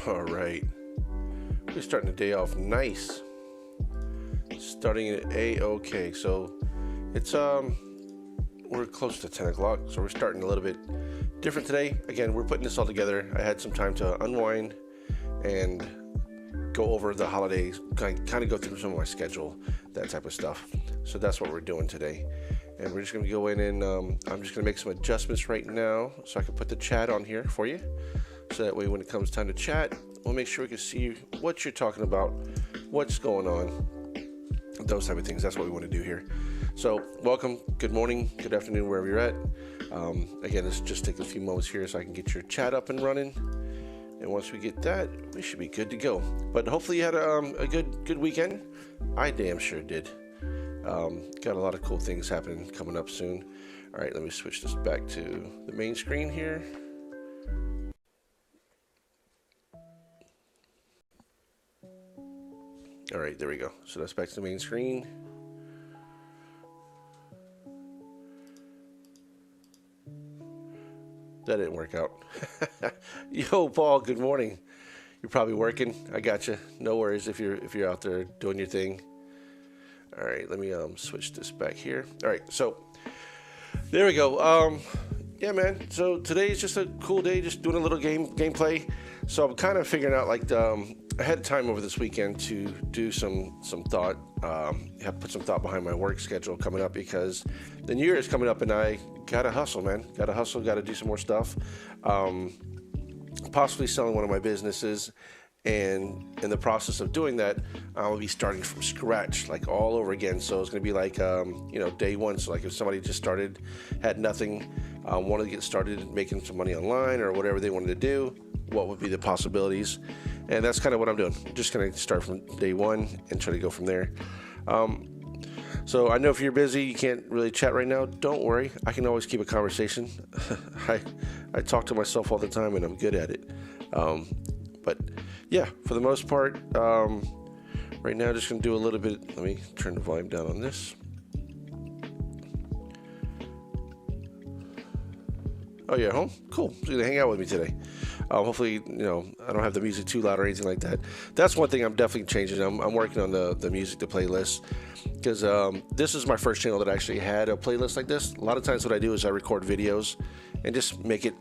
All right, we're starting the day off nice. Starting at A-OK. So it's we're close to 10 o'clock, so we're starting a little bit different today. Again, we're putting this all together. I had some time to unwind and go over the holidays, kind of go through some of my schedule, that type of stuff. So that's what we're doing today. And we're just going to go in and I'm just going to make some adjustments right now so I can put the chat on here for you. So that way when it comes time to chat, we'll make sure we can see what you're talking about, what's going on, those type of things. That's what we want to do here. So welcome, good morning, good afternoon, wherever you're at. Again, this just take a few moments here so I can get your chat up and running. And once we get that, we should be good to go. But hopefully you had a good weekend. I damn sure did. Got a lot of cool things happening coming up soon. All right, let me switch this back to the main screen here. All right, there we go. So that's back to the main screen. That didn't work out. Yo, Paul, good morning. You're probably working. I got you. No worries if you're out there doing your thing. All right, let me switch this back here. All right, so there we go. Yeah, man. So today is just a cool day, just doing a little gameplay. So I'm kind of figuring out, like, I had time over this weekend to do some thought. Have put some thought behind my work schedule coming up because the new year is coming up, and I gotta hustle, man. Gotta hustle. Gotta do some more stuff. Possibly selling one of my businesses. And in the process of doing that, I'll be starting from scratch, like all over again. So it's going to be like, day one. So like if somebody just started, had nothing, wanted to get started making some money online or whatever they wanted to do, what would be the possibilities? And that's kind of what I'm doing. Just going to start from day one and try to go from there. So I know if you're busy, you can't really chat right now. Don't worry. I can always keep a conversation. I talk to myself all the time and I'm good at it. But yeah, for the most part, right now, just going to do a little bit. Let me turn the volume down on this. Oh, yeah, home? Cool. So you're going to hang out with me today. Hopefully, I don't have the music too loud or anything like that. That's one thing I'm definitely changing. I'm working on the music, the playlist, because this is my first channel that actually had a playlist like this. A lot of times what I do is I record videos and just make it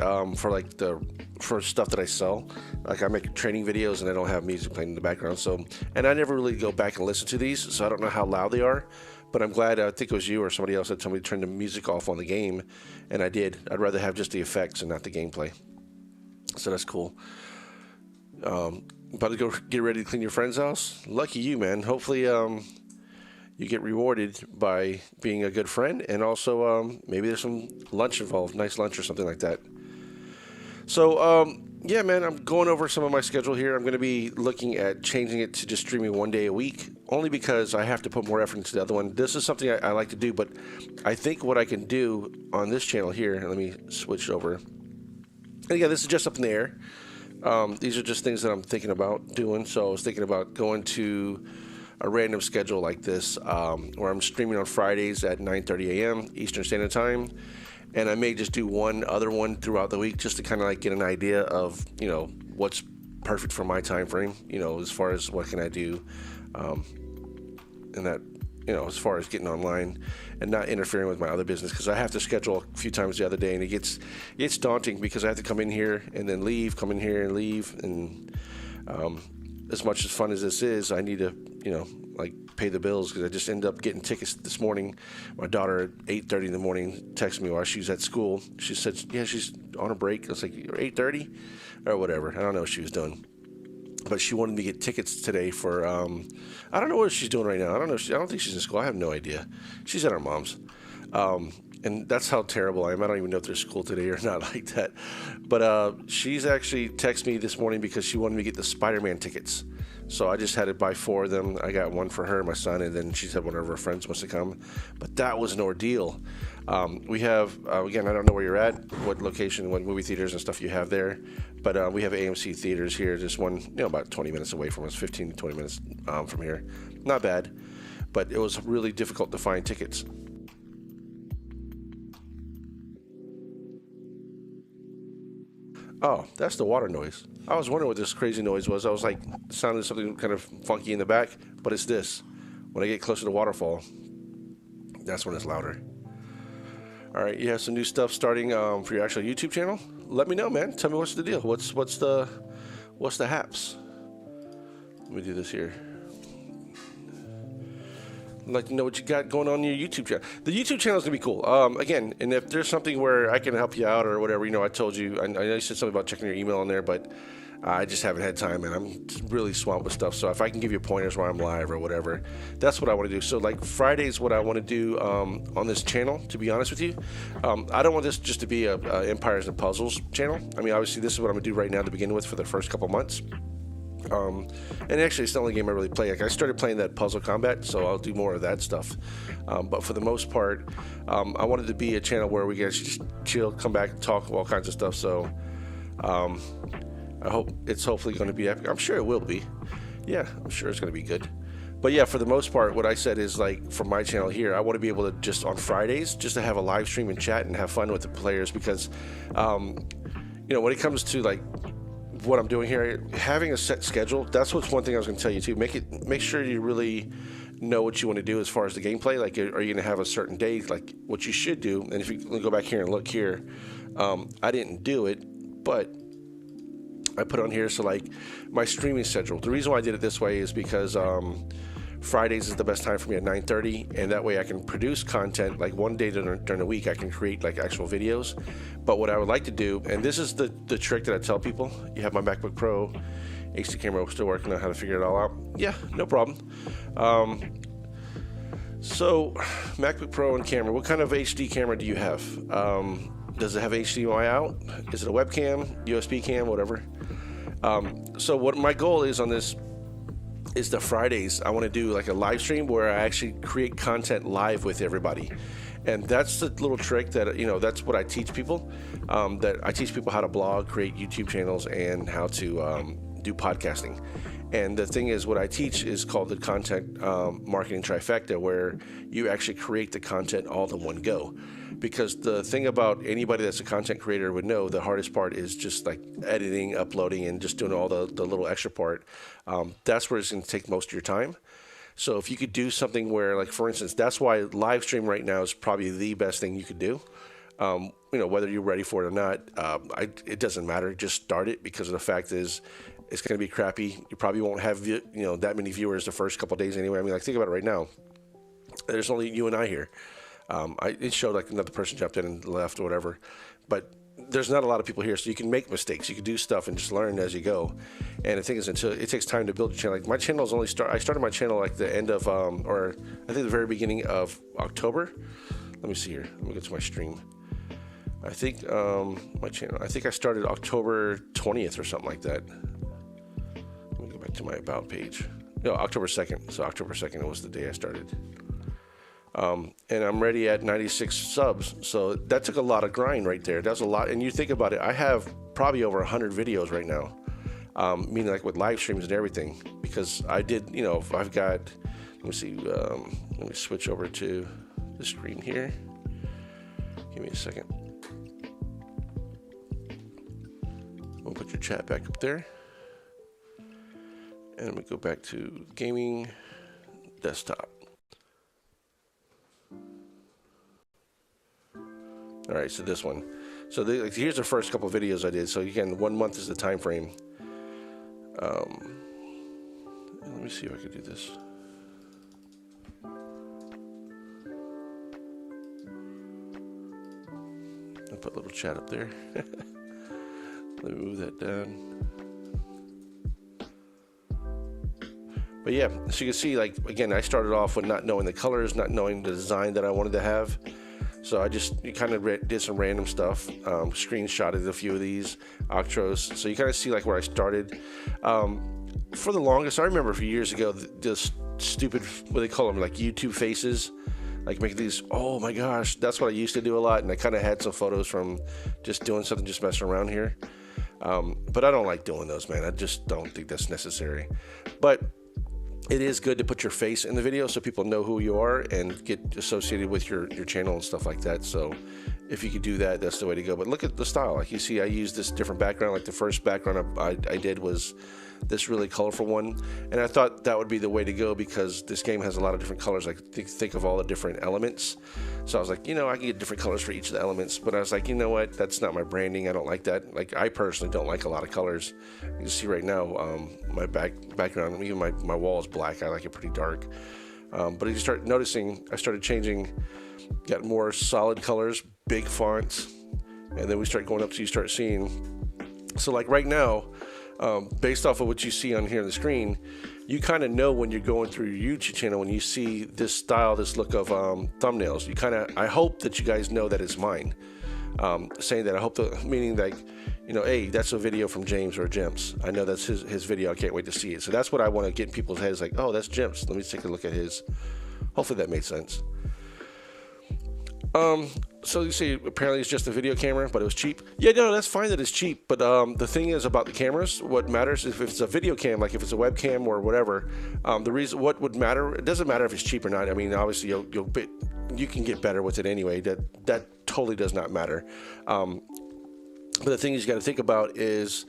for stuff that I sell. Like I make training videos and I don't have music playing in the background. So, and I never really go back and listen to these, so I don't know how loud they are. But I'm glad, I think it was you or somebody else that told me to turn the music off on the game, and I did. I'd rather have just the effects and not the gameplay. So that's cool. About to go get ready to clean your friend's house? Lucky you, man. Hopefully you get rewarded by being a good friend, and also maybe there's some lunch involved, nice lunch or something like that. So, yeah, man, I'm going over some of my schedule here. I'm going to be looking at changing it to just streaming one day a week, only because I have to put more effort into the other one. This is something I like to do, but I think what I can do on this channel here, let me switch over. And again, this is just up in the air. These are just things that I'm thinking about doing. So I was thinking about going to a random schedule like this, where I'm streaming on Fridays at 9:30 a.m. Eastern Standard Time. And I may just do one other one throughout the week just to kind of like get an idea of, what's perfect for my time frame, as far as what can I do, and that, as far as getting online and not interfering with my other business, because I have to schedule a few times the other day, and it's daunting because I have to come in here and then leave, come in here and leave, and as much as fun as this is, I need to, pay the bills, because I just ended up getting tickets this morning. My daughter at 8:30 in the morning texted me while she was at school. She said, yeah, she's on a break. I was like, 8:30 or whatever. I don't know what she was doing. But she wanted me to get tickets today for, I don't know what she's doing right now. I don't know. I don't think she's in school. I have no idea. She's at her mom's. And that's how terrible I am. I don't even know if there's school today or not like that. But she's actually texted me this morning because she wanted me to get the Spider-Man tickets. So I just had to buy 4 of them. I got one for her and my son, and then she said one of her friends wants to come. But that was an ordeal. We have, again, I don't know where you're at, what location, what movie theaters and stuff you have there. But we have AMC theaters here, just one, about 20 minutes away from us, 15 to 20 minutes from here. Not bad, but it was really difficult to find tickets. Oh, that's the water noise. I was wondering what this crazy noise was. I was like, sounded something kind of funky in the back, but it's this. When I get closer to the waterfall, that's when it's louder. All right, you have some new stuff starting for your actual YouTube channel. Let me know, man. Tell me what's the deal. What's the haps? Let me do this here. I'd like to know what you got going on in your YouTube channel. The YouTube channel is going to be cool. Again, and if there's something where I can help you out or whatever, I told you, I know you said something about checking your email in there, but I just haven't had time, and I'm really swamped with stuff. So if I can give you pointers while I'm live or whatever, that's what I want to do. So like Fridays, what I want to do on this channel, to be honest with you, I don't want this just to be a Empires and Puzzles channel. I mean, obviously, this is what I'm going to do right now to begin with for the first couple months. And actually, it's the only game I really play. Like I started playing that Puzzle Combat, so I'll do more of that stuff. But for the most part, I wanted to be a channel where we guys just chill, come back, talk all kinds of stuff. So I hope it's hopefully going to be epic. I'm sure it will be. Yeah, I'm sure it's going to be good. But yeah, for the most part, what I said is like for my channel here, I want to be able to just on Fridays, just to have a live stream and chat and have fun with the players because, when it comes to like what I'm doing here, having a set schedule, that's what's one thing I was going to tell you too. Make sure you really know what you want to do as far as the gameplay. Like, are you going to have a certain day? Like, what you should do, and if you go back here and look here, I didn't do it, but I put on here. So like my streaming schedule. The reason why I did it this way is because Fridays is the best time for me at 9:30, and that way I can produce content. Like one day during the week, I can create like actual videos. But what I would like to do, and this is the trick that I tell people: you have my MacBook Pro, HD camera, we're still working on how to figure it all out. Yeah, no problem. So MacBook Pro and camera. What kind of HD camera do you have? Does it have HDMI out? Is it a webcam, USB cam, whatever? So what my goal is on this is the Fridays, I want to do like a live stream where I actually create content live with everybody. And that's the little trick that, that's what I teach people. That I teach people how to blog, create YouTube channels, and how to do podcasting. And the thing is, what I teach is called the content marketing trifecta, where you actually create the content all in one go. Because the thing about anybody that's a content creator would know, the hardest part is just like editing, uploading, and just doing all the little extra part. That's where it's going to take most of your time. So if you could do something where, like, for instance, that's why live stream right now is probably the best thing you could do. Whether you're ready for it or not, it doesn't matter. Just start it, because the fact is, it's going to be crappy. You probably won't have that many viewers the first couple of days anyway. I mean, like, think about it right now. There's only you and I here. It showed like another person jumped in and left or whatever, but there's not a lot of people here, so you can make mistakes. You can do stuff and just learn as you go. And the thing is, until it takes time to build your channel. Like my channel is I started my channel like the end of, or I think the very beginning of October. Let me see here. Let me go to my stream. I think my channel. I think I started October 20th or something like that. Let me go back to my about page. No, October 2nd. So October 2nd was the day I started. And I'm ready at 96 subs. So that took a lot of grind right there. That's a lot. And you think about it, I have probably over 100 videos right now. Meaning like with live streams and everything, because I did, I've got, let me see, let me switch over to the screen here. Give me a second. We'll put your chat back up there. And I'm going to go back to gaming desktop. All right, so this one. So here's the first couple of videos I did. So again, 1 month is the time frame. Let me see if I can do this. I'll put a little chat up there. Let me move that down. But yeah, so you can see, like, again, I started off with not knowing the colors, not knowing the design that I wanted to have. So I just kind of did some random stuff, screenshotted a few of these outros. So you kind of see like where I started. For the longest, I remember a few years ago, this stupid, what they call them, like YouTube faces, like making these, oh my gosh, that's what I used to do a lot. And I kind of had some photos from just doing something, just messing around here. But I don't like doing those, man. I just don't think that's necessary. But it is good to put your face in the video so people know who you are and get associated with your channel and stuff like that. So if you could do that, that's the way to go. But look at the style. Like you see, I used this different background. Like the first background I did was this really colorful one, and I thought that would be the way to go because this game has a lot of different colors. Like think of all the different elements. So I was like, I can get different colors for each of the elements. But I was like, you know what? That's not my branding. I don't like that. Like I personally don't like a lot of colors. You can see right now, my background, even my wall is black. I like it pretty dark. But you start noticing, I started changing, got more solid colors, big fonts, and then we start going up so you start seeing. So like right now, based off of what you see on here on the screen, you kind of know when you're going through your YouTube channel, when you see this style, this look of thumbnails, I hope that you guys know that it's mine. Saying that, I hope meaning like, hey, that's a video from James or Jim's. I know that's his video. I can't wait to see it. So that's what I want to get in people's heads. Like, oh, that's Jim's. Let me take a look at his. Hopefully that made sense. So you see, apparently it's just a video camera, but it was cheap. Yeah, no, that's fine that it's cheap. But the thing is about the cameras, what matters is if it's a video cam, like if it's a webcam or whatever. The reason what would matter, it doesn't matter if it's cheap or not. I mean, obviously you can get better with it anyway. That totally does not matter. But the thing you got to think about is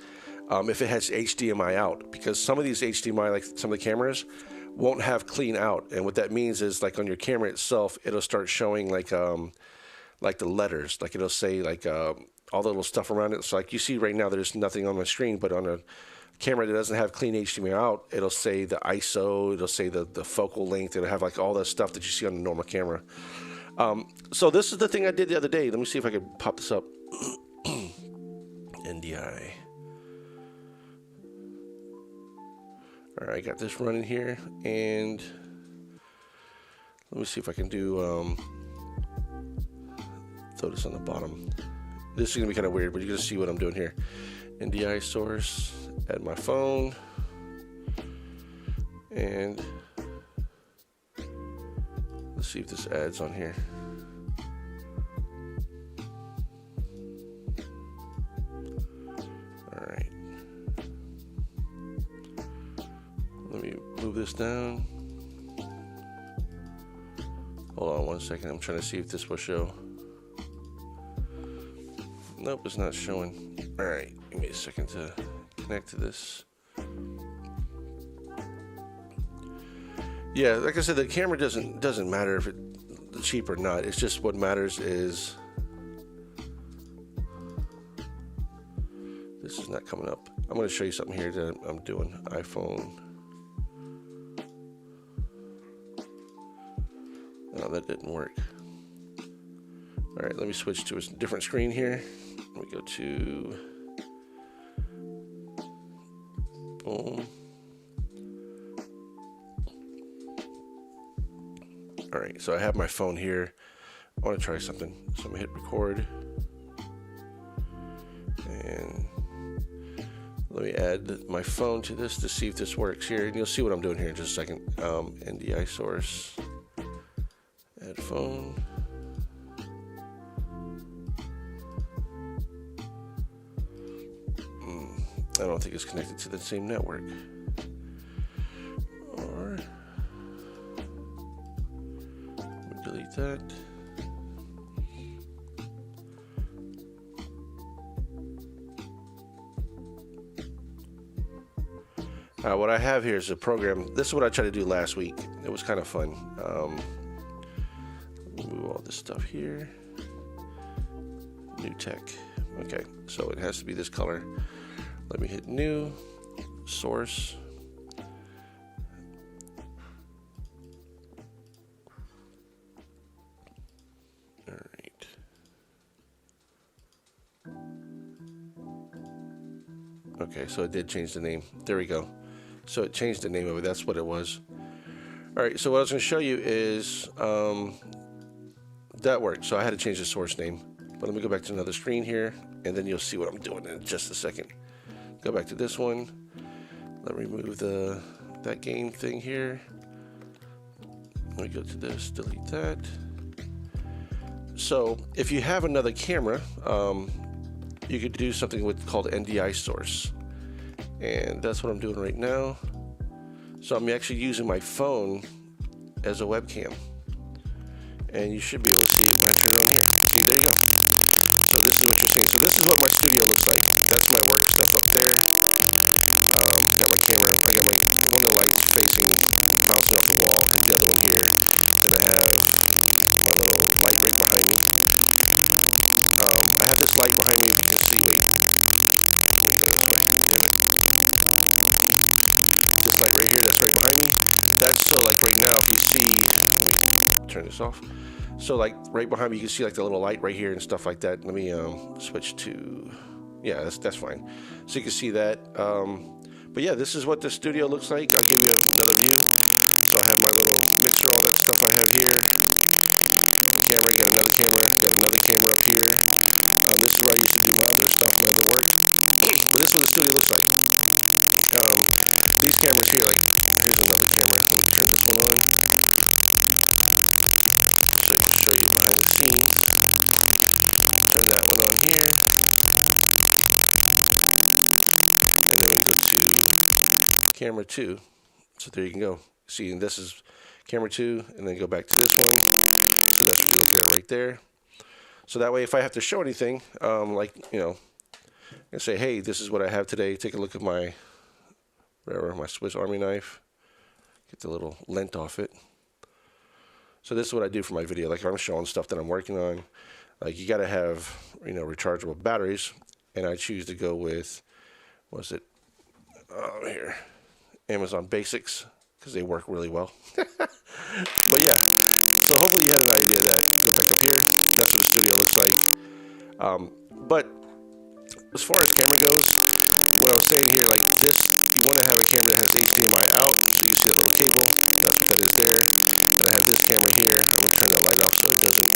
if it has HDMI out, because some of these HDMI, like some of the cameras, won't have clean out, and what that means is like on your camera itself, it'll start showing like the letters, like it'll say like all the little stuff around it. So like you see right now, there's nothing on my screen, but on a camera that doesn't have clean HDMI out, it'll say the ISO, it'll say the focal length, it'll have like all the stuff that you see on the normal camera. So this is the thing I did the other day. Let me see if I can pop this up. NDI. All right, I got this running here, and let me see if I can do throw this on the bottom. This is gonna be kind of weird, but you're gonna see what I'm doing here. NDI source, add my phone, and let's see if this adds on here. All right. Let me move this down. Hold on one second. I'm trying to see if this will show. Nope, it's not showing. All right, give me a second to connect to this. Yeah, like I said, the camera doesn't matter if it's cheap or not. It's just what matters is this is not coming up. I'm going to show you something here that I'm doing. iPhone. No, that didn't work. All right, let me switch to a different screen here. Let me go to boom. All right, so I have my phone here. I want to try something. So I'm gonna hit record. And let me add my phone to this to see if this works here. And you'll see what I'm doing here in just a second. NDI source. Add phone. I don't think it's connected to the same network. Or let me delete that. What I have here is a program. This is what I tried to do last week. It was kind of fun. Move all this stuff here. New tech. Okay, so it has to be this color. Let me hit new, source. All right. Okay, so it did change the name. There we go. So it changed the name of it. That's what it was. All right, so what I was going to show you is that worked. So I had to change the source name. But let me go back to another screen here, and then you'll see what I'm doing in just a second. Go back to this one. Let me remove that game thing here. Let me go to this, delete that. So if you have another camera, you could do something called NDI source. And that's what I'm doing right now. So I'm actually using my phone as a webcam. And you should be able to see it when I turn it on here. See, there you go. this is what you're seeing. So this is what my studio looks like. That's my work stuff up there. Got my camera. I got my one of the lights facing, bouncing off the wall. There's the other one here. And I have my little light right behind me. I have this light behind me. Let's see, wait. This light right here, that's right behind me. That's so like right now, if you see, turn this off. So like right behind me, you can see like the little light right here and stuff like that. Let me switch to, yeah, that's fine. So you can see that. But yeah, this is what the studio looks like. I'll give you another view. So I have my little mixer, all that stuff I have here. Camera, got another camera up here. This is where I used to do my other stuff, my other work. But this is what the studio looks like. These cameras here, like, here's another camera. Let me turn this one on. Show you behind the scenes. Turn that one on here. And then we go to camera 2. So there you can go. See, and this is camera 2, and then go back to this one. So that's what you're looking at right there. So that way, if I have to show anything, like, you know, and say, hey, this is what I have today. Take a look at my, whatever, my Swiss Army knife. Get the little lint off it. So this is what I do for my video. Like if I'm showing stuff that I'm working on, like you got to have, you know, rechargeable batteries. And I choose to go with, what's it? Here, Amazon Basics, because they work really well. But yeah, so hopefully you had an idea of that. Look back up here. That's what the studio looks like. But as far as camera goes, what I was saying here, like this, you want to have a camera that has HDMI out, so you see a little cable. That's what that is there. And I have this camera here. I'm going to turn the light off so it doesn't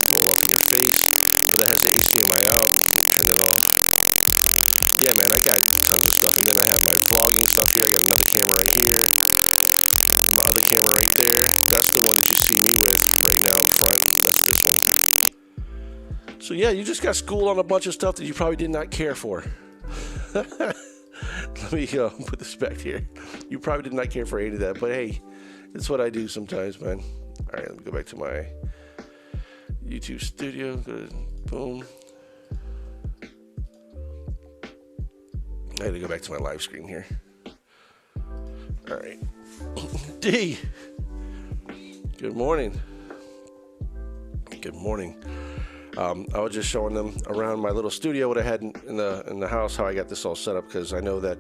blow up in your face. But that has the HDMI out. Turn it off. Yeah, man, I got tons of stuff. And then I have my vlogging stuff here. I got another camera right here. My other camera right there. That's the one that you see me with right now up front. That's this one. So yeah, you just got schooled on a bunch of stuff that you probably did not care for. Let me put this back here. You probably did not care for any of that, but hey, it's what I do sometimes, man. All right, let me go back to my YouTube studio. Good. Boom. I had to go back to my live screen here. All right. D. Good morning. Good morning. I was just showing them around my little studio, what I had in the house, how I got this all set up, because I know that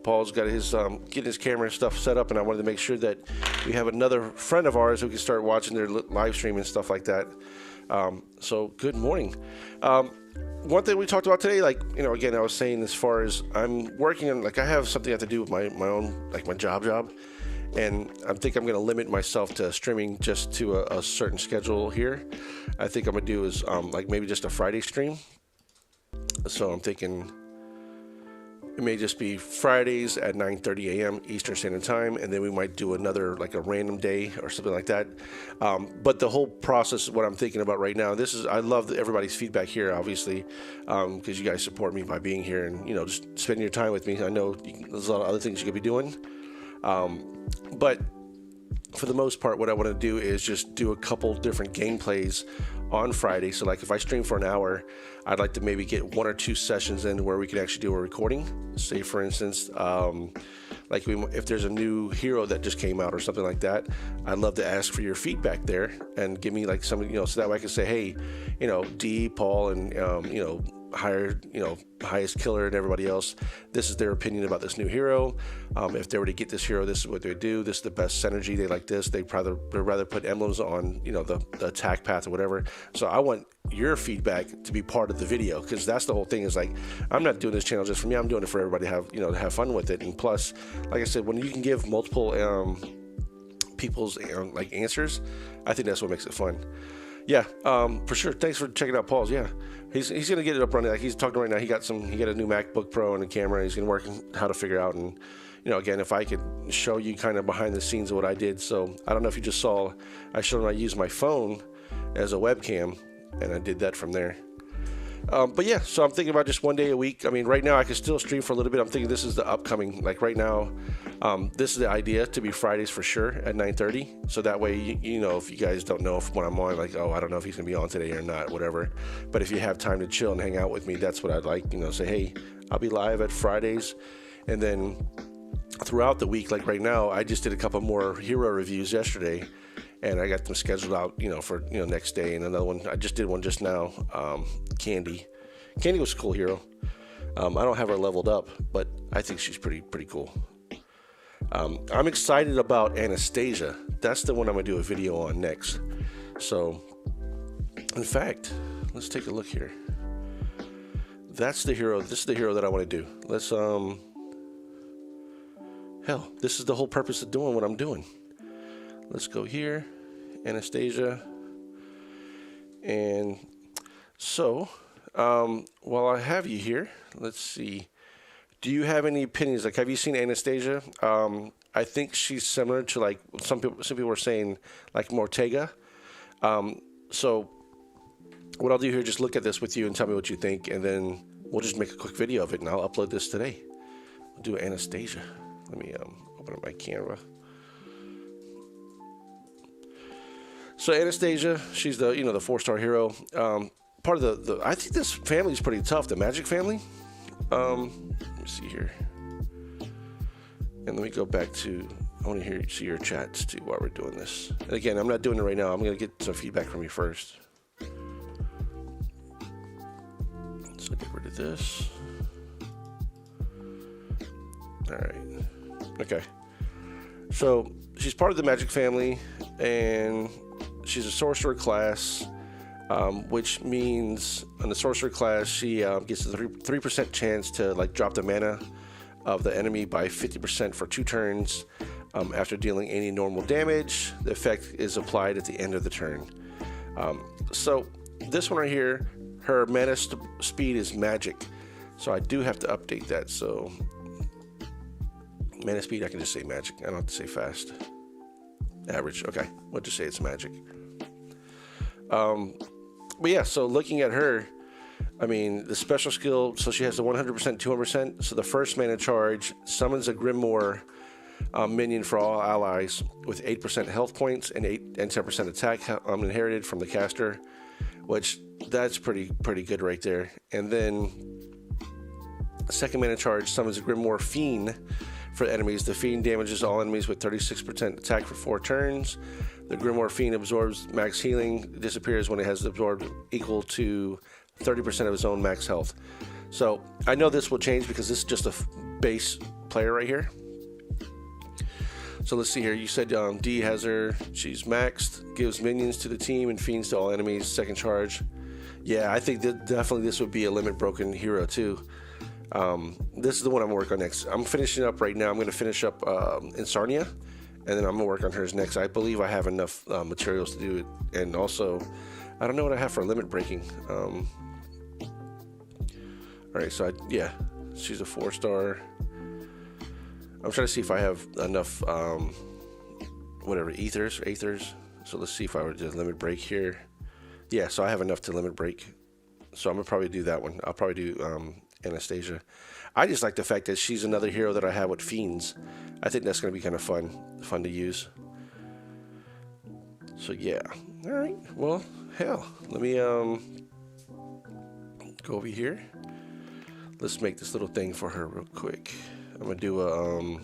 Paul's got his getting his camera and stuff set up, and I wanted to make sure that we have another friend of ours who can start watching their live stream and stuff like that. So good morning. One thing we talked about today, like, you know, again, I was saying as far as I'm working on, like I have something I have to do with my own, like my job. And I think I'm going to limit myself to streaming just to a certain schedule here. I think I'm going to do is like maybe just a Friday stream. So I'm thinking it may just be Fridays at 9:30 a.m. Eastern Standard Time. And then we might do another, like a random day or something like that. But the whole process, what I'm thinking about right now, I love everybody's feedback here, obviously, because you guys support me by being here and, you know, just spending your time with me. I know there's a lot of other things you could be doing. But for the most part, what I want to do is just do a couple different gameplays on Friday. So like if I stream for an hour, I'd like to maybe get 1 or 2 sessions in where we can actually do a recording. Say for instance, like if there's a new hero that just came out or something like that, I'd love to ask for your feedback there and give me like some, you know, so that way I can say, hey, you know, D, Paul, and, you know, highest killer and everybody else, this is their opinion about this new hero. If they were to get this hero, this is what they do. This is the best synergy. They like this. They'd rather put emblems on, you know, the attack path or whatever. So I want your feedback to be part of the video, because that's the whole thing, is like, I'm not doing this channel just for me. I'm doing it for everybody to have, you know, to have fun with it. And plus, like I said, when you can give multiple people's like answers, I think that's what makes it fun. Yeah, for sure. Thanks for checking out Paul's. Yeah, he's gonna get it up running. Like he's talking right now. He got a new MacBook Pro and a camera. And he's gonna work how to figure out. And you know, again, if I could show you kind of behind the scenes of what I did. So I don't know if you just saw. I showed him I used my phone as a webcam, and I did that from there. But yeah, so I'm thinking about just one day a week. I mean, right now I can still stream for a little bit. I'm thinking this is the upcoming, like right now, this is the idea to be Fridays for sure at 9:30. So that way, you know, if you guys don't know if when I'm on, like, oh, I don't know if he's gonna be on today or not, whatever. But if you have time to chill and hang out with me, that's what I'd like. You know, say, hey, I'll be live at Fridays, and then throughout the week, like right now, I just did a couple more hero reviews yesterday. And I got them scheduled out, you know, for, you know, next day. And another one, I just did one just now, Candy. Candy was a cool hero. I don't have her leveled up, but I think she's pretty cool. I'm excited about Anastasia. That's the one I'm going to do a video on next. So, in fact, let's take a look here. That's the hero. This is the hero that I want to do. Let's, hell, this is the whole purpose of doing what I'm doing. Let's go here, Anastasia. And so, while I have you here, let's see. Do you have any opinions? Like, have you seen Anastasia? I think she's similar to, like, some people are saying, like, Mortega. So what I'll do here, just look at this with you and tell me what you think, and then we'll just make a quick video of it, and I'll upload this today. We'll do Anastasia. Let me open up my camera. So Anastasia, she's the, you know, the 4-star hero. Part of the I think this family is pretty tough, the Magic family. Let me see here. And let me go back to, I want to see your chats too while we're doing this. And again, I'm not doing it right now. I'm going to get some feedback from you first. So get rid of this. All right. Okay. So she's part of the Magic family, and she's a sorcerer class, which means on the sorcerer class, she gets a 3% chance to, like, drop the mana of the enemy by 50% for 2 turns. After dealing any normal damage, the effect is applied at the end of the turn. So this one right here, her mana speed is magic. So I do have to update that. So mana speed, I can just say magic. I don't have to say fast. Average. Okay, we'll just say it's magic. But yeah, so looking at her, I mean, the special skill, so she has the 100%, 200%. So the first mana charge summons a Grimoire minion for all allies with 8% health points and 10% attack inherited from the caster, which that's pretty good right there. And then the second mana charge summons a Grimoire Fiend for enemies. The Fiend damages all enemies with 36% attack for 4 turns. The Grimoire Fiend absorbs max healing, disappears when it has absorbed equal to 30% of its own max health. So I know this will change because this is just a base player right here. So let's see here. You said D has her. She's maxed, gives minions to the team and fiends to all enemies. Second charge. Yeah, I think that definitely this would be a limit broken hero too. This is the one I'm working on next. I'm finishing up right now. I'm going to finish up Insarnia, and then I'm going to work on hers next. I believe I have enough materials to do it. And also, I don't know what I have for limit breaking. All right, so yeah, she's a 4-star. I'm trying to see if I have enough, whatever, ethers. So let's see if I were to limit break here. Yeah, so I have enough to limit break. So I'm going to probably do that one. I'll probably do Anastasia. I just like the fact that she's another hero that I have with fiends. I think that's going to be kind of fun to use. So yeah. All right. Well, hell, let me go over here. Let's make this little thing for her real quick. I'm gonna do a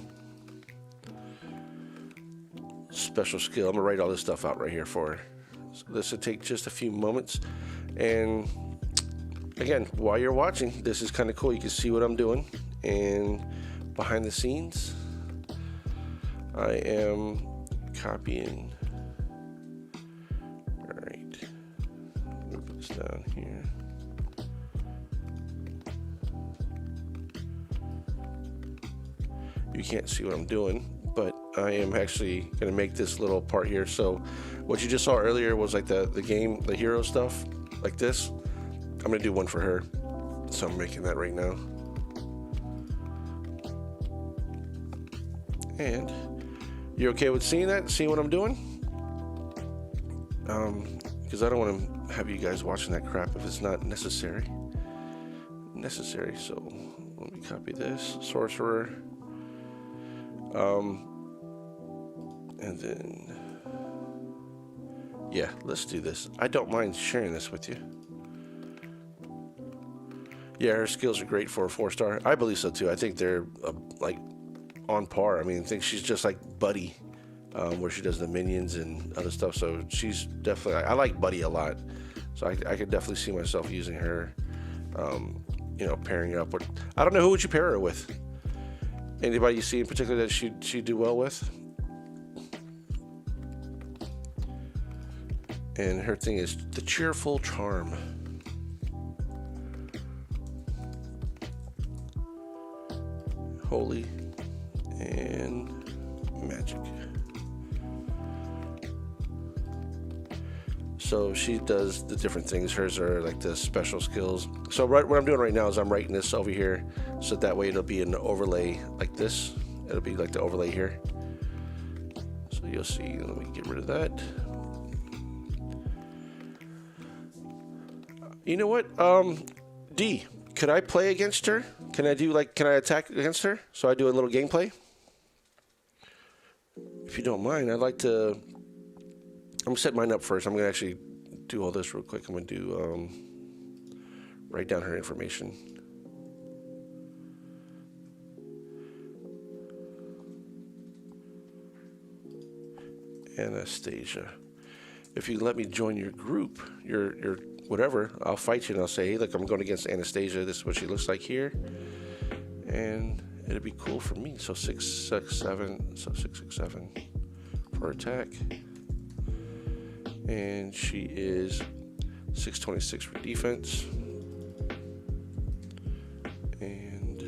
special skill. I'm gonna write all this stuff out right here for her. So this will take just a few moments. And again, while you're watching, this is kind of cool. You can see what I'm doing. And behind the scenes, I am copying. All right. Let me put this down here. You can't see what I'm doing, but I am actually going to make this little part here. So what you just saw earlier was like the hero stuff, like this. I'm going to do one for her. So I'm making that right now. And you're okay with seeing that? Seeing what I'm doing? Because I don't want to have you guys watching that crap if it's not necessary. necessary. So let me copy this. Sorcerer. And then, yeah, let's do this. I don't mind sharing this with you. Yeah, her skills are great for a 4-star. I believe so too. I think they're like on par. I mean, I think she's just like Buddy, where she does the minions and other stuff. So she's definitely, I like Buddy a lot. So I could definitely see myself using her, pairing up with, I don't know, who would you pair her with? Anybody you see in particular that she'd do well with? And her thing is the cheerful charm. Holy and magic. So she does the different things. Hers are like the special skills. So what I'm doing right now is I'm writing this over here, so that way it'll be an overlay like this. It'll be like the overlay here. So you'll see. Let me get rid of that. You know what? D, could I play against her? Can I attack against her? So I do a little gameplay? If you don't mind, I'd like to... I'm going to set mine up first. I'm going to actually do all this real quick. I'm going to do... write down her information. Anastasia. If you let me join your group, your whatever, I'll fight you and I'll say, hey, look, I'm going against Anastasia. This is what she looks like here. And it'll be cool for me. So 667. So 667 for attack. And she is 626 for defense. And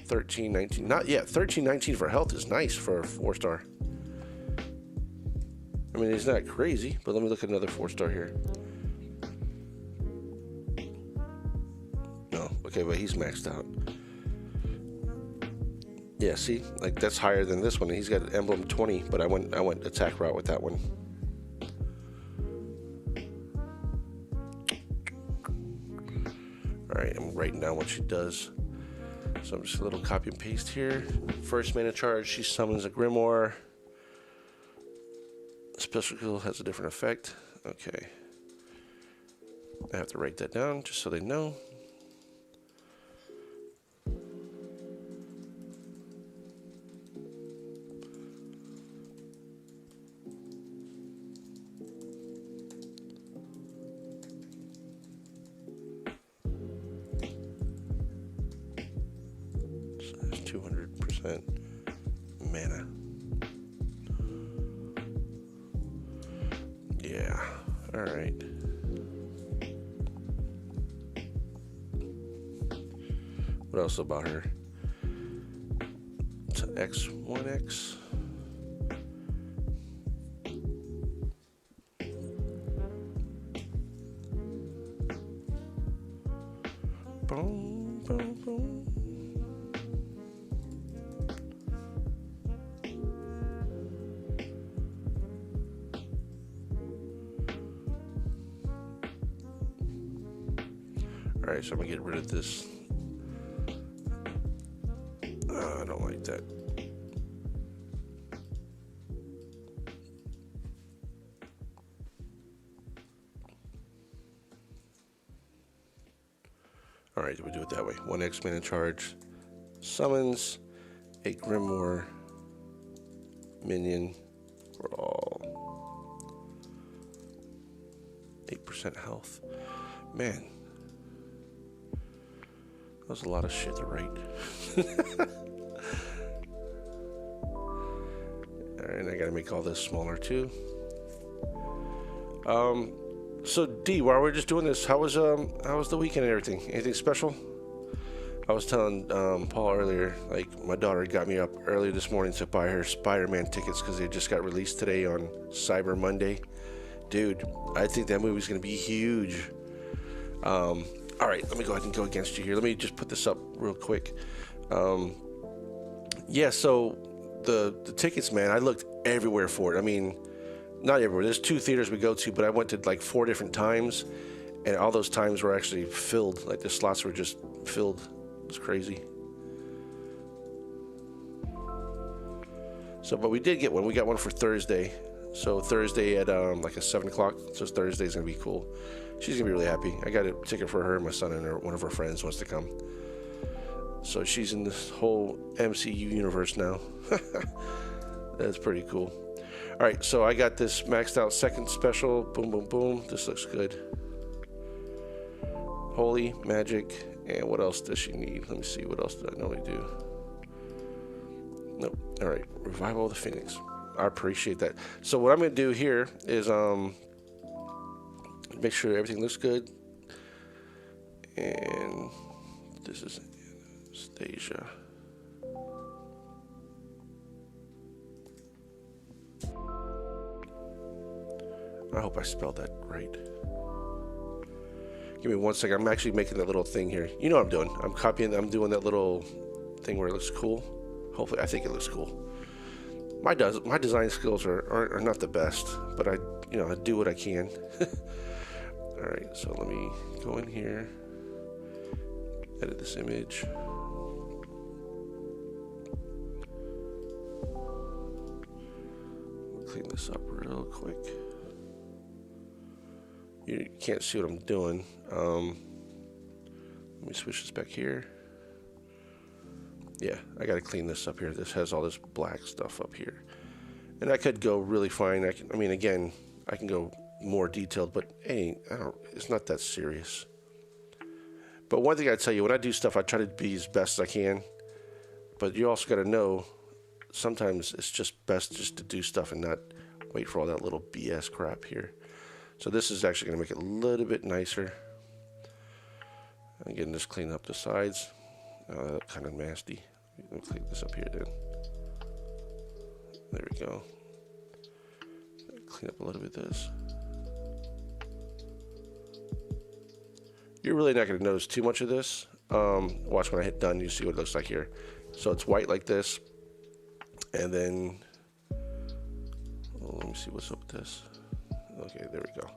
1319. Not yet. 1319 for health is nice for a 4-star. I mean, it's not crazy, but let me look at another 4-star here. No, okay, but he's maxed out. Yeah, see, like that's higher than this one. He's got emblem 20, but I went attack route with that one. All right, I'm writing down what she does. So I'm just a little copy and paste here. First mana charge, she summons a grimoire. Special skill has a different effect. Okay. I have to write that down just so they know. So that's 200% mana. Yeah, all right. What else about her? It's an X1X. Boom, boom, boom. All right, so I'm gonna get rid of this. I don't like that. All right, we do it that way. 1x mana charge summons a grimoire minion for all 8% health. Man, that was a lot of shit to write. Alright, I gotta make all this smaller too. So D, while we're just doing this, how was the weekend and everything? Anything special? I was telling Paul earlier, like my daughter got me up early this morning to buy her Spider-Man tickets because they just got released today on Cyber Monday. Dude, I think that movie's gonna be huge. All right, let me go ahead and go against you here. Let me just put this up real quick. Yeah, so the tickets, man, I looked everywhere for it. I mean, not everywhere. There's 2 theaters we go to, but I went to like 4 different times, And all those times were actually filled. Like the slots were just filled. It was crazy. So, but we did get one. We got one for Thursday. So Thursday at like a 7 o'clock. So Thursday's gonna be cool. She's gonna be really happy. I got a ticket for her and my son, and one of her friends wants to come. So she's in this whole MCU universe now. That's pretty cool. All right, so I got this maxed out second special. Boom, boom, boom. This looks good. Holy magic. And what else does she need? Let me see. What else did I normally do? Nope. All right. Revival of the Phoenix. I appreciate that. So what I'm going to do here is make sure everything looks good. And this is Anastasia. I hope I spelled that right. Give me 1 second. I'm actually making that little thing here. You know what I'm doing. I'm copying. I'm doing that little thing where it looks cool. Hopefully, I think it looks cool. My design skills are not the best, but I do what I can. All right, so let me go in here, edit this image. Clean this up real quick. You can't see what I'm doing. Let me switch this back here. Yeah, I got to clean this up here. This has all this black stuff up here. And I could go really fine. I mean, again, I can go more detailed, but hey, it's not that serious. But one thing I tell you, when I do stuff, I try to be as best as I can. But you also got to know, sometimes it's just best just to do stuff and not wait for all that little BS crap here. So this is actually going to make it a little bit nicer. Again, just clean up the sides. Kind of nasty. Let me clean this up here then. There we go. Clean up a little bit of this. You're really not going to notice too much of this. Watch when I hit done, you see what it looks like here. So it's white like this. And then, let me see what's up with this. Okay, there we go.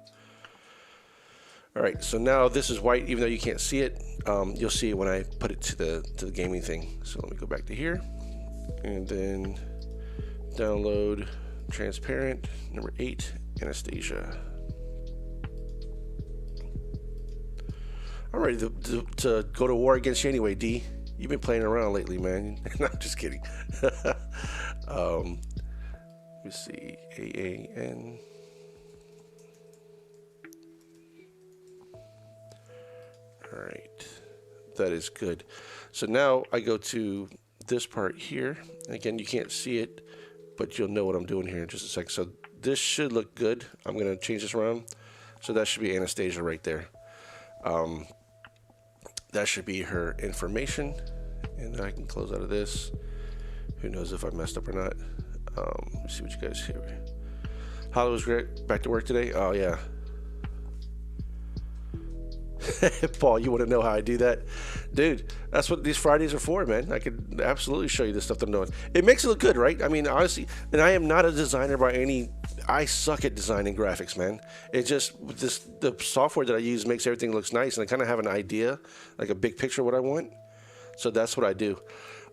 All right, so now this is white, even though you can't see it. You'll see it when I put it to the gaming thing. So let me go back to here, and then download transparent number 8, Anastasia. I'm ready to go to war against you anyway, D. You've been playing around lately, man. No, I'm just kidding. Let me see, AAN. All right, that is good. So now I go to this part here. Again, you can't see it, but you'll know what I'm doing here in just a second. So this should look good. I'm gonna change this around. So that should be Anastasia right there. That should be her information. And I can close out of this. Who knows if I messed up or not. Let me see what you guys hear. Holly was great. Back to work today? Oh, yeah. Paul, you want to know how I do that? Dude, that's what these Fridays are for, man. I could absolutely show you the stuff that I'm doing. It makes it look good, right? I mean, honestly, and I am not a designer by any... I suck at designing graphics, man. It just... the software that I use makes everything looks nice, and I kind of have an idea, like a big picture of what I want. So that's what I do.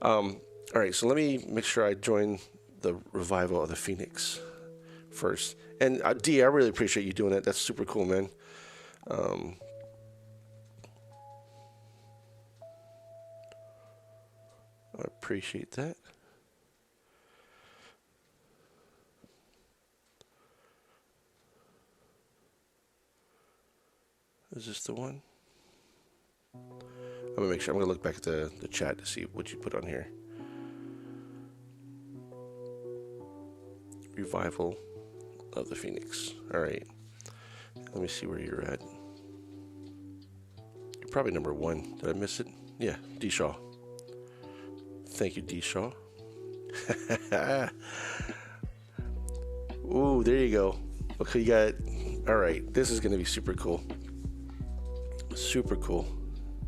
All right, so let me make sure I join the Revival of the Phoenix first. And D, I really appreciate you doing that. That's super cool, man. I appreciate that. Is this the one? I'm gonna make sure. I'm gonna look back at the chat to see what you put on here. Revival of the Phoenix. All right. Let me see where you're at. You're probably number 1. Did I miss it? Yeah, D. Shaw. Thank you, D. Shaw. Ooh, there you go. Okay, you got... All right, this is going to be super cool. Super cool.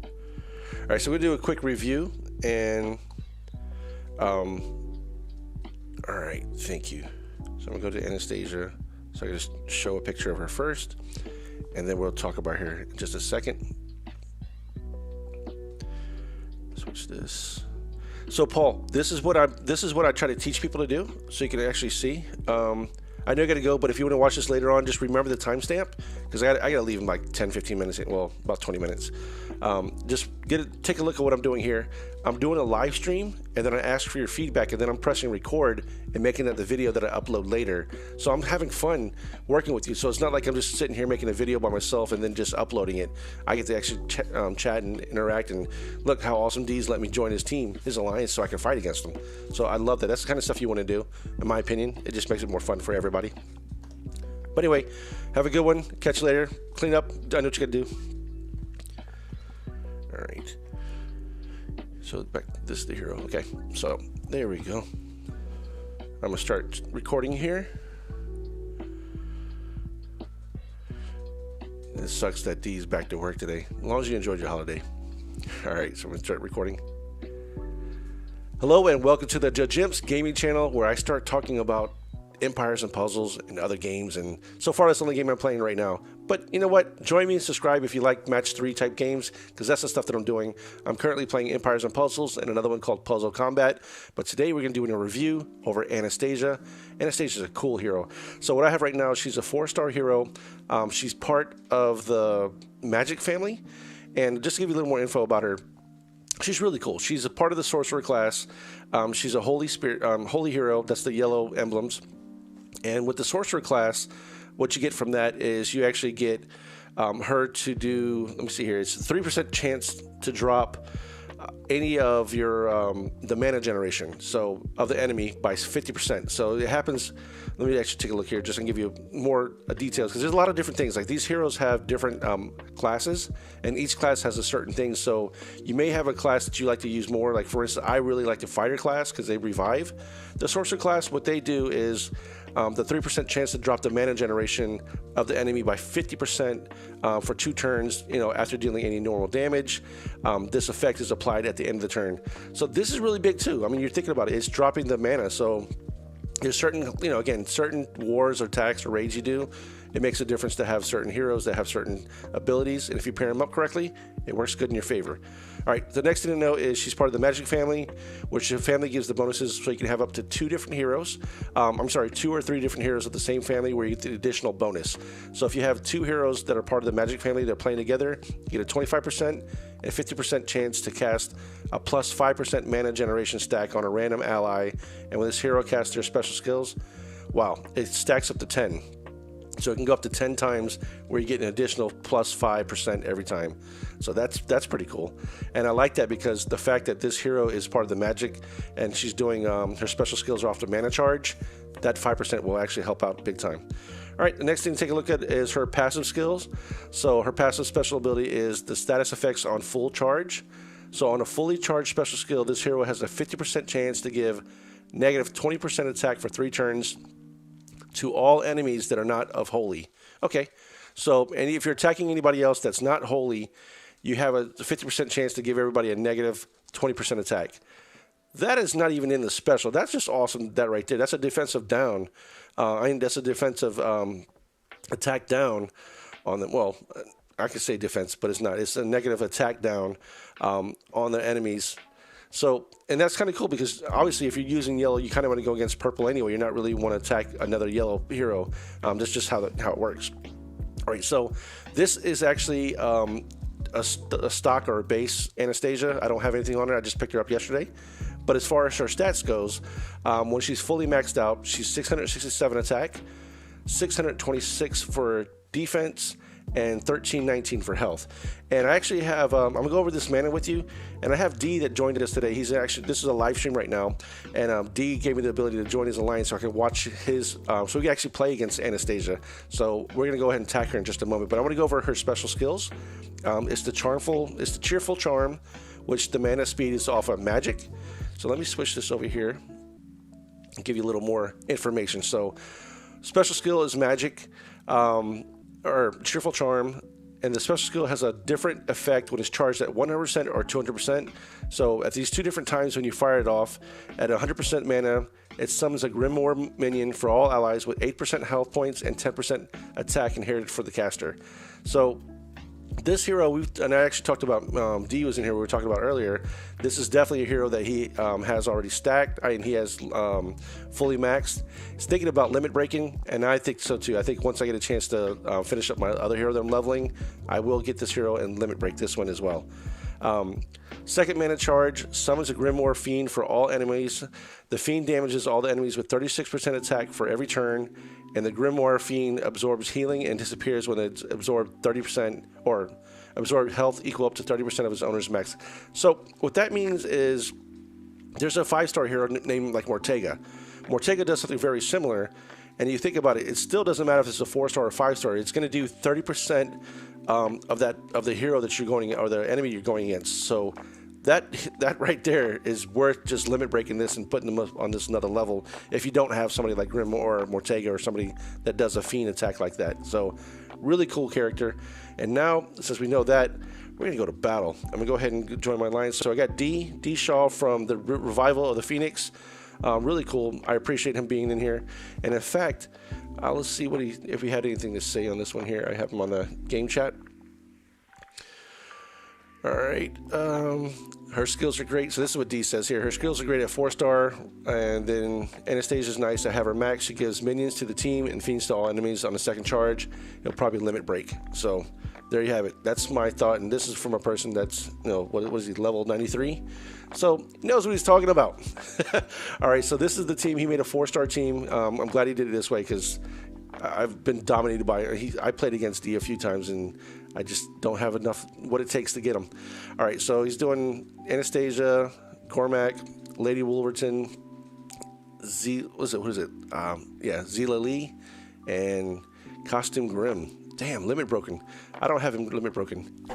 All right, so we'll do a quick review. And... all right, thank you. So I'm going to go to Anastasia. So I can just show a picture of her first. and then we'll talk about here in just a second. Switch this. So Paul, this is what I try to teach people to do, so you can actually see. I know you got to go, but if you want to watch this later on, just remember the timestamp, because I got to leave in like 10-15 minutes. Well, about 20 minutes. Just take a look at what I'm doing here. I'm doing a live stream, and then I ask for your feedback, and then I'm pressing record and making that the video that I upload later. So I'm having fun working with you. So it's not like I'm just sitting here making a video by myself and then just uploading it. I get to actually chat and interact, and look how awesome D's let me join his team, his alliance, so I can fight against him. So I love that. That's the kind of stuff you want to do, in my opinion. It just makes it more fun for everybody. But anyway, have a good one. Catch you later. Clean up. I know what you got to do. All right. So back, this is the hero. Okay, so there we go. I'm gonna start recording here. It sucks that D's back to work today. As long as you enjoyed your holiday. All right, so I'm gonna start recording. Hello and welcome to the Jim's Gaming Channel, where I start talking about empires and puzzles and other games, and so far that's the only game I'm playing right now. But you know what, join me and subscribe if you like match 3 type games, because that's the stuff that I'm doing. I'm currently playing Empires and Puzzles and another one called Puzzle Combat, but today we're going to do a review over Anastasia. Anastasia's a cool hero. So what I have right now, she's a 4-star hero. She's part of the Magic family, and just to give you a little more info about her, she's really cool. She's a part of the Sorcerer class. She's a holy spirit, holy hero. That's the yellow emblems. And with the Sorcerer class, what you get from that is you actually get her to do, let me see here, it's a 3% chance to drop any of your, the mana generation, so of the enemy by 50%. So it happens, let me actually take a look here just to give you more details, because there's a lot of different things. Like these heroes have different classes, and each class has a certain thing. So you may have a class that you like to use more. Like for instance, I really like the fighter class because they revive. The Sorcerer class, what they do is the 3% chance to drop the mana generation of the enemy by 50% for 2 turns, after dealing any normal damage. This effect is applied at the end of the turn. So this is really big too. I mean, you're thinking about it, it's dropping the mana. So there's certain, again, certain wars or attacks or raids you do, it makes a difference to have certain heroes that have certain abilities, and if you pair them up correctly, it works good in your favor. All right, the next thing to know is she's part of the Magic family, which the family gives the bonuses, so you can have up to 2 different heroes. 2 or 3 different heroes of the same family where you get the additional bonus. So if you have 2 heroes that are part of the Magic family that are playing together, you get a 25% and a 50% chance to cast a plus 5% mana generation stack on a random ally, and when this hero casts their special skills, wow, it stacks up to 10. So it can go up to 10 times where you get an additional plus 5% every time. So that's pretty cool. And I like that because the fact that this hero is part of the Magic and she's doing her special skills are off the mana charge, that 5% will actually help out big time. All right, the next thing to take a look at is her passive skills. So her passive special ability is the status effects on full charge. So on a fully charged special skill, this hero has a 50% chance to give negative 20% attack for 3 turns to all enemies that are not of holy. Okay, so and if you're attacking anybody else that's not holy, you have a 50% chance to give everybody a negative 20% attack. That is not even in the special. That's just awesome, that right there. That's a defensive down. That's a defensive attack down on them. Well, I could say defense, but it's not. It's a negative attack down on the enemies. So, and that's kind of cool because obviously if you're using yellow, you kind of want to go against purple anyway. You're not really want to attack another yellow hero. That's just how it works. All right, so this is actually a stock or a base Anastasia. I don't have anything on her. I just picked her up yesterday. But as far as her stats goes, when she's fully maxed out, she's 667 attack, 626 for defense, and 1319 for health. And I actually have, I'm gonna go over this mana with you, and I have D that joined us today. He's actually, this is a live stream right now, and D gave me the ability to join his alliance so I can watch his, so we can actually play against Anastasia. So we're gonna go ahead and attack her in just a moment, but I wanna go over her special skills. It's the cheerful charm, which the mana speed is off of magic. So let me switch this over here and give you a little more information. So special skill is magic, or cheerful charm, and the special skill has a different effect when it's charged at 100% or 200%. So at these two different times when you fire it off, at 100% mana, it summons a Grimoire minion for all allies with 8% health points and 10% attack inherited for the caster. So this hero, and I actually talked about, D was in here, we were talking about earlier. This is definitely a hero that he has already stacked, and he has fully maxed. He's thinking about limit breaking, and I think so too. I think once I get a chance to finish up my other hero that I'm leveling, I will get this hero and limit break this one as well. Second mana charge, summons a Grimoire Fiend for all enemies. The Fiend damages all the enemies with 36% attack for every turn, and the Grimoire Fiend absorbs healing and disappears when it's absorbed 30% or absorbed health equal up to 30% of its owner's max. So what that means is there's a 5-star hero named like Mortega. Mortega does something very similar, and you think about it, it still doesn't matter if it's a 4-star or 5-star. It's going to do 30% of the hero that you're going, or the enemy you're going against. So that right there is worth just limit breaking this and putting them up on this another level if you don't have somebody like Grimoire or Mortega or somebody that does a fiend attack like that. So really cool character. And now, since we know that, we're gonna go to battle. I'm gonna go ahead and join my lines. So I got D Shaw from the Revival of the Phoenix. Really cool. I appreciate him being in here. And in fact, let's see if he had anything to say on this one here. I have him on the game chat. All right. Her skills are great. So this is what D says here. Her skills are great at 4-star. And then Anastasia's nice. I have her max. She gives minions to the team and fiends to all enemies on the second charge. It'll probably limit break. So there you have it. That's my thought. And this is from a person that's, what is he, level 93? So he knows what he's talking about. All right. So this is the team. He made a 4-star team. I'm glad he did it this way because I've been dominated by I played against D a few times, and I just don't have enough what it takes to get him. All right, so he's doing Anastasia, Cormac, Lady Wolverton, Zila Lee, and Costume Grim. Damn, limit broken. I don't have him limit broken.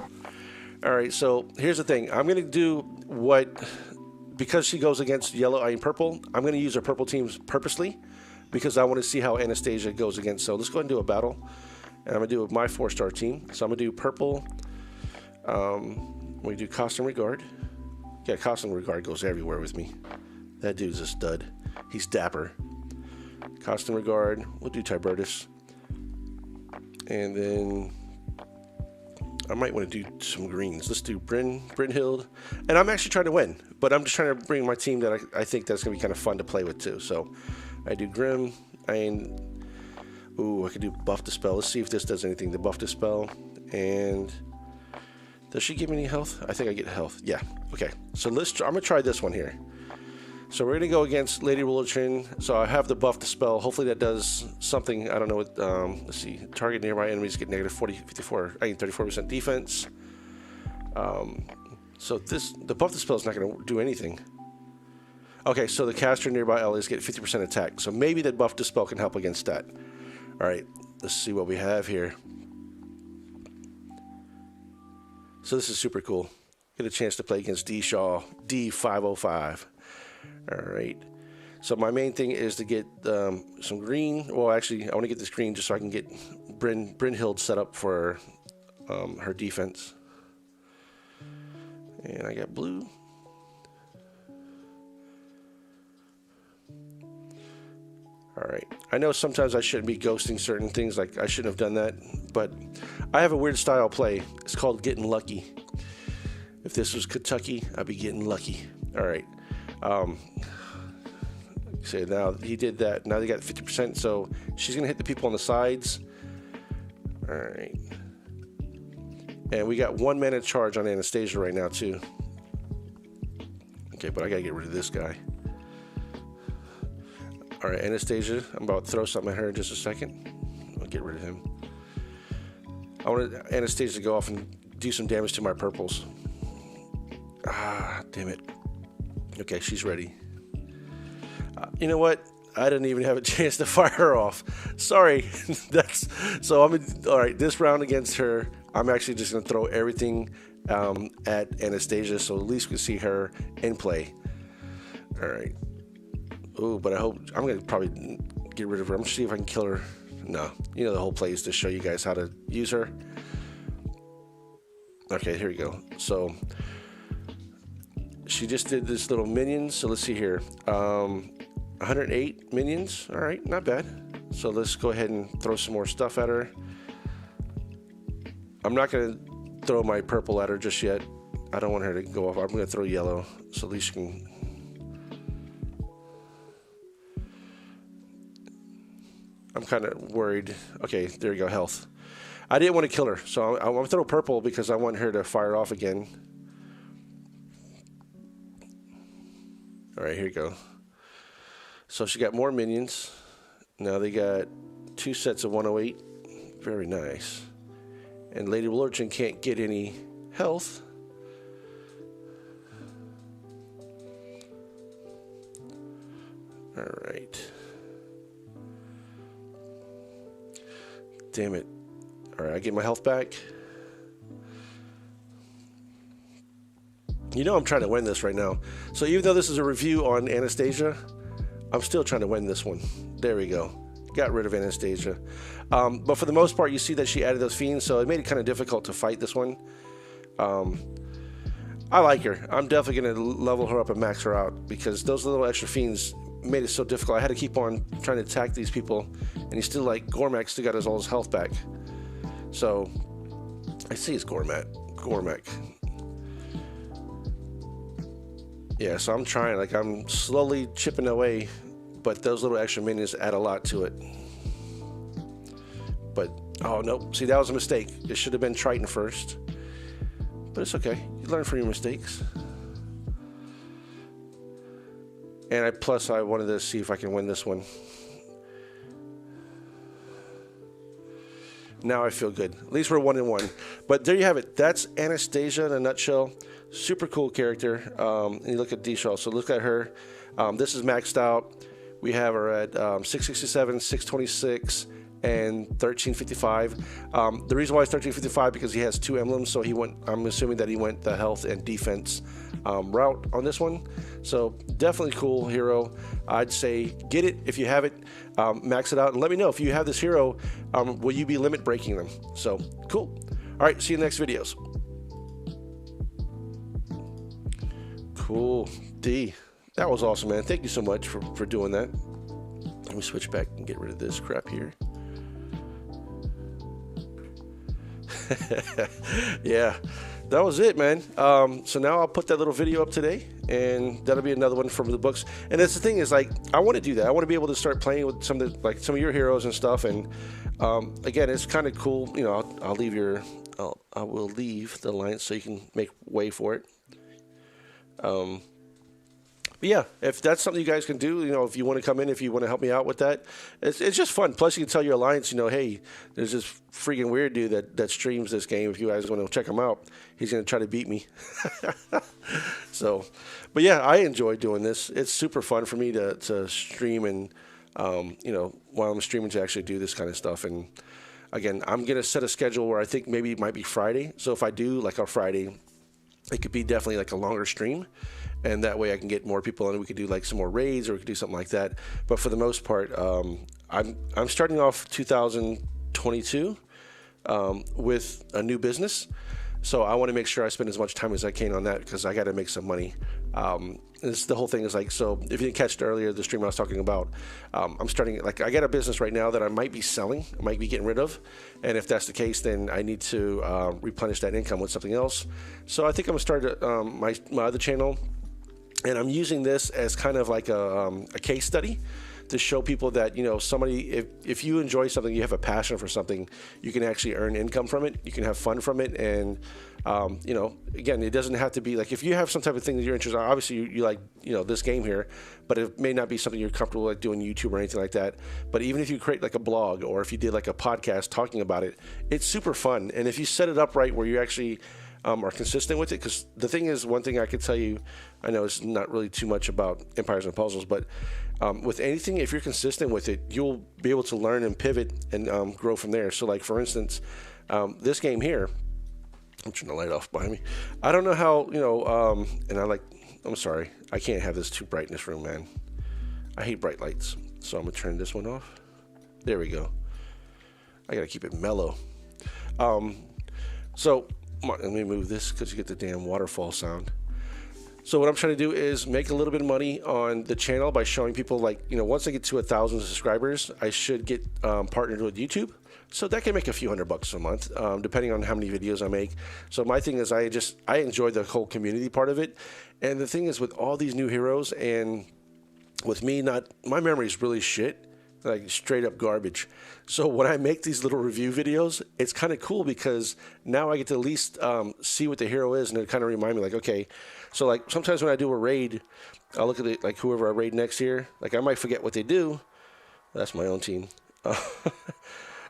All right, so here's the thing. I'm gonna do because she goes against purple. I'm gonna use her purple teams purposely, because I want to see how Anastasia goes against. So let's go ahead and do a battle. And I'm going to do my 4-star team. So I'm going to do purple. We do Costume Regard. Yeah, Costume Regard goes everywhere with me. That dude's a stud. He's dapper. Costume Regard. We'll do Tibertus. And then I might want to do some greens. Let's do Brynhild. And I'm actually trying to win. But I'm just trying to bring my team that I think that's going to be kind of fun to play with too. So I do Grim, and I could do Buff Dispel. Let's see if this does anything. The Buff Dispel, and does she give me any health? I think I get health. Yeah. Okay. So I'm gonna try this one here. So we're gonna go against Lady Wolverton. So I have the Buff Dispel. Hopefully that does something. I don't know what. Let's see. Target nearby enemies get negative 34% defense. So the Buff Dispel is not gonna do anything. Okay, so the caster nearby allies get 50% attack. So maybe that Buff Dispel can help against that. All right, let's see what we have here. So this is super cool. Get a chance to play against D Shaw, D505. All right. So my main thing is to get some green. Well, actually, I want to get this green just so I can get Brynhild set up for her defense. And I got blue. All right. I know sometimes I shouldn't be ghosting certain things, like I shouldn't have done that, but I have a weird style of play. It's called getting lucky. If this was Kentucky, I'd be getting lucky. All right. So now he did that. Now they got 50%, so she's going to hit the people on the sides. All right. And we got 1 minute charge on Anastasia right now, too. Okay, but I got to get rid of this guy. All right, Anastasia, I'm about to throw something at her in just a second. I'll get rid of him. I want Anastasia to go off and do some damage to my purples. Ah, damn it. Okay, she's ready. You know what? I didn't even have a chance to fire her off. Sorry. All right, this round against her, I'm actually just going to throw everything at Anastasia, so at least we can see her in play. All right. Ooh, but I'm going to probably get rid of her. I'm going to see if I can kill her. No. The whole play is to show you guys how to use her. Okay, here we go. So she just did this little minions. So let's see here. 108 minions. All right, not bad. So let's go ahead and throw some more stuff at her. I'm not going to throw my purple at her just yet. I don't want her to go off. I'm going to throw yellow, so at least she can. I'm kind of worried. Okay, there you go, health. I didn't want to kill her, so I'm going to throw purple because I want her to fire off again. All right, here you go. So she got more minions. Now they got 2 sets of 108. Very nice. And Lady Bludgeon can't get any health. All right. Damn it. All right, I get my health back. You know I'm trying to win this right now. So even though this is a review on Anastasia, I'm still trying to win this one. There we go. Got rid of Anastasia. But for the most part, you see that she added those fiends, so it made it kind of difficult to fight this one. I like her. I'm definitely going to level her up and max her out because those little extra fiends made it so difficult. I had to keep on trying to attack these people, and he's still like, Gormak still got all his health back. So, I see it's Gormak. Yeah, so I'm trying, like I'm slowly chipping away, but those little extra minions add a lot to it. But, oh no, see that was a mistake. It should have been Triton first. But it's okay, you learn from your mistakes. And I wanted to see if I can win this one. Now I feel good. At least we're 1-1. But there you have it. That's Anastasia in a nutshell. Super cool character. And you look at D-Shaw. So look at her. This is maxed out. We have her at 667, 626, and 1355. The reason why it's 1355 because he has 2 emblems. So I'm assuming that he went the health and defense route on this one. So definitely cool hero. I'd say get it if you have it, max it out, and let me know if you have this hero. Will you be limit breaking them? So cool. All right, see you in the next videos. Cool. D, that was awesome, man. Thank you so much for doing that. Let me switch back and get rid of this crap here. Yeah, that was it, man. So now I'll put that little video up today, and that'll be another one from the books. And that's the thing is, like, I want to do that. I want to be able to start playing with some of your heroes and stuff. And again, it's kind of cool. You know, I will leave the line so you can make way for it. But yeah, if that's something you guys can do, you know, if you want to come in, if you want to help me out with that, it's just fun. Plus, you can tell your alliance, you know, hey, there's this freaking weird dude that streams this game. If you guys want to check him out, he's going to try to beat me. So, but yeah, I enjoy doing this. It's super fun for me to stream and, you know, while I'm streaming to actually do this kind of stuff. And again, I'm going to set a schedule where I think maybe it might be Friday. So if I do like on Friday, it could be definitely like a longer stream. And that way I can get more people on. We could do like some more raids, or we could do something like that. But for the most part, I'm starting off 2022 with a new business. So I want to make sure I spend as much time as I can on that because I got to make some money. The whole thing is like, so if you didn't catch it earlier, the stream I was talking about, I'm starting, like I got a business right now that I might be selling, I might be getting rid of. And if that's the case, then I need to replenish that income with something else. So I think I'm going to start my other channel. And I'm using this as kind of like a case study to show people that, you know, if you enjoy something, you have a passion for something, you can actually earn income from it. You can have fun from it. And, you know, again, it doesn't have to be like, if you have some type of thing that you're interested in, obviously you like, you know, this game here, but it may not be something you're comfortable like doing YouTube or anything like that. But even if you create like a blog, or if you did like a podcast talking about it, it's super fun. And if you set it up right where you actually are consistent with it, because the thing is, one thing I could tell you, I know it's not really too much about Empires and Puzzles, but with anything, if you're consistent with it, you'll be able to learn and pivot and grow from there. So like, for instance, this game here, I'm turning the light off behind me. I don't know how, you know, and I'm sorry, I can't have this too bright in this room, man. I hate bright lights. So I'm gonna turn this one off. There we go. I gotta keep it mellow. So Let me move this because you get the damn waterfall sound. So what I'm trying to do is make a little bit of money on the channel by showing people, like, once I get to 1,000 subscribers, I should get partnered with YouTube. So that can make a few $100 a month, depending on how many videos I make. So my thing is I enjoy the whole community part of it. And the thing is, with all these new heroes, and with me, my memory is really shit, like straight up garbage. So when I make these little review videos, it's kind of cool because now I get to at least see what the hero is, and it kind of remind me, like, okay, so like sometimes when I do a raid, I'll look at it, like whoever I raid next year, like I might forget what they do. That's my own team.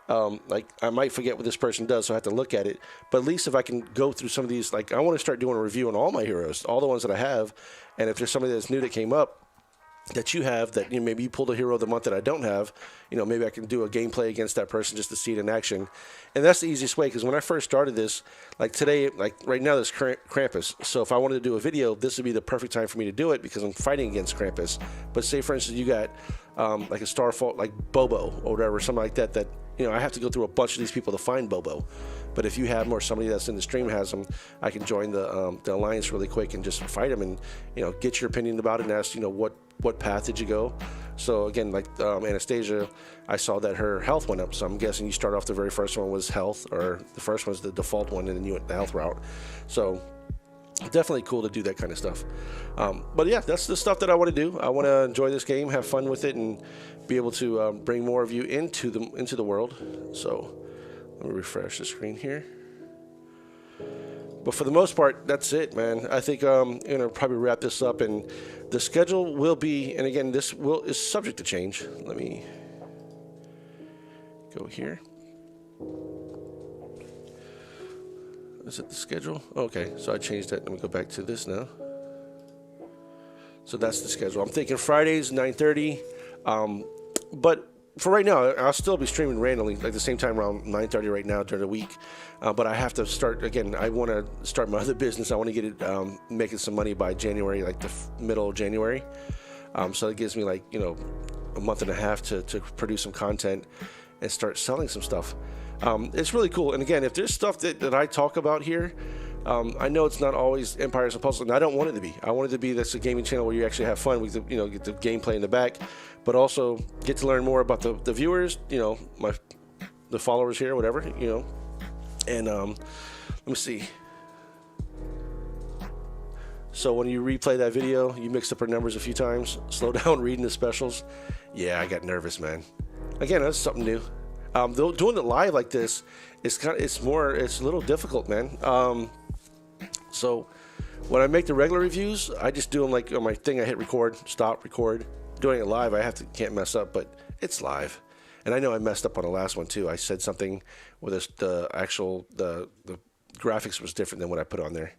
Like I might forget what this person does, so I have to look at it. But at least if I can go through some of these, like I want to start doing a review on all my heroes, all the ones that I have, and if there's somebody that's new that came up that you have, that maybe you pulled a hero of the month that I don't have, maybe I can do a gameplay against that person just to see it in action. And that's the easiest way, because when I first started this, like today, like right now, there's Krampus. So if I wanted to do a video, this would be the perfect time for me to do it because I'm fighting against Krampus. But say, for instance, you got like a Starfall, like Bobo or whatever, something like that, I have to go through a bunch of these people to find Bobo. But if you have them, or somebody that's in the stream has them, I can join the alliance really quick and just fight them and, get your opinion about it and ask, what path did you go? So again, like Anastasia, I saw that her health went up. So I'm guessing you start off, the very first one was health, or the first one's the default one, and then you went the health route. So definitely cool to do that kind of stuff. But yeah, that's the stuff that I want to do. I want to enjoy this game, have fun with it, and be able to bring more of you into the world. So let me refresh the screen here. But for the most part, that's it, man. I think I'm gonna probably wrap this up, and the schedule will be, and again, this is subject to change. Let me go here. Is it the schedule? Okay, so I changed that. Let me go back to this now. So that's the schedule. I'm thinking Fridays 9:30, but for right now, I'll still be streaming randomly, like the same time around 9:30 right now during the week. But I have to start again. I want to start my other business. I want to get it making some money by January, like the middle of January. So it gives me like a month and a half to produce some content and start selling some stuff. It's really cool. And again, if there's stuff that I talk about here, I know it's not always Empires and Puzzles, and I don't want it to be. I want it to be that's a gaming channel where you actually have fun. We get the gameplay in the back, but also get to learn more about the viewers, the followers here, whatever, And let me see. So when you replay that video, you mixed up our numbers a few times. Slow down reading the specials. Yeah, I got nervous, man. Again, that's something new. Though doing it live like this, it's a little difficult, man. So when I make the regular reviews, I just do them like on my thing. I hit record, stop, record. Doing it live, can't mess up, but it's live. And I know I messed up on the last one too. I said something where the graphics was different than what I put on there.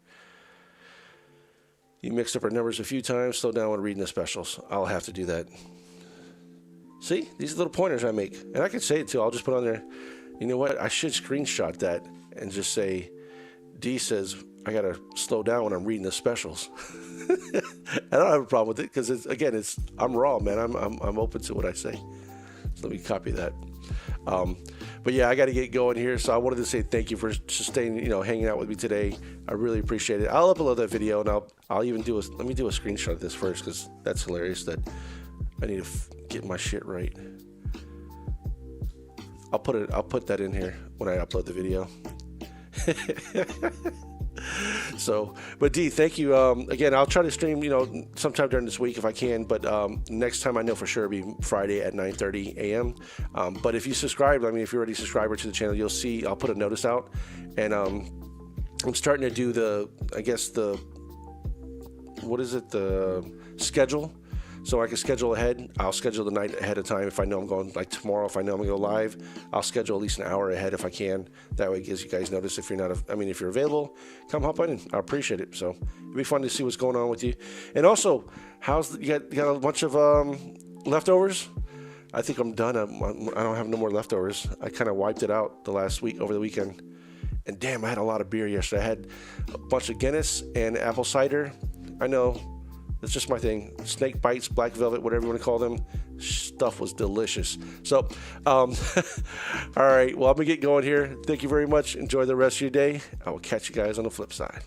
You mixed up our numbers a few times. Slow down when reading the specials. I'll have to do that. See, these are little pointers I make, and I can say it too. I'll just put on there. You know what? I should screenshot that and just say, D says I gotta slow down when I'm reading the specials. I don't have a problem with it because I'm raw, man. I'm open to what I say. So let me copy that. But yeah, I got to get going here. So I wanted to say thank you for staying, hanging out with me today. I really appreciate it. I'll upload that video, and I'll even let me do a screenshot of this first because that's hilarious. That I need to get my shit right. I'll put that in here when I upload the video. So, but D, thank you. Again, I'll try to stream, sometime during this week if I can, but next time I know for sure it'll be Friday at 9:30 a.m. But if you subscribe, if you're already a subscriber to the channel, you'll see I'll put a notice out, and I'm starting to do the schedule. So I can schedule ahead. I'll schedule the night ahead of time if I know I'm going, like tomorrow, if I know I'm going to go live, I'll schedule at least an hour ahead if I can. That way it gives you guys notice if you're not, if you're available, come hop on in. I appreciate it. So it'd be fun to see what's going on with you. And also, you got a bunch of leftovers? I think I'm done. I don't have no more leftovers. I kind of wiped it out over the weekend. And damn, I had a lot of beer yesterday. I had a bunch of Guinness and apple cider. I know That's just my thing. Snake bites, black velvet, whatever you want to call them. Stuff was delicious. So, all right. Well, I'm going to get going here. Thank you very much. Enjoy the rest of your day. I will catch you guys on the flip side.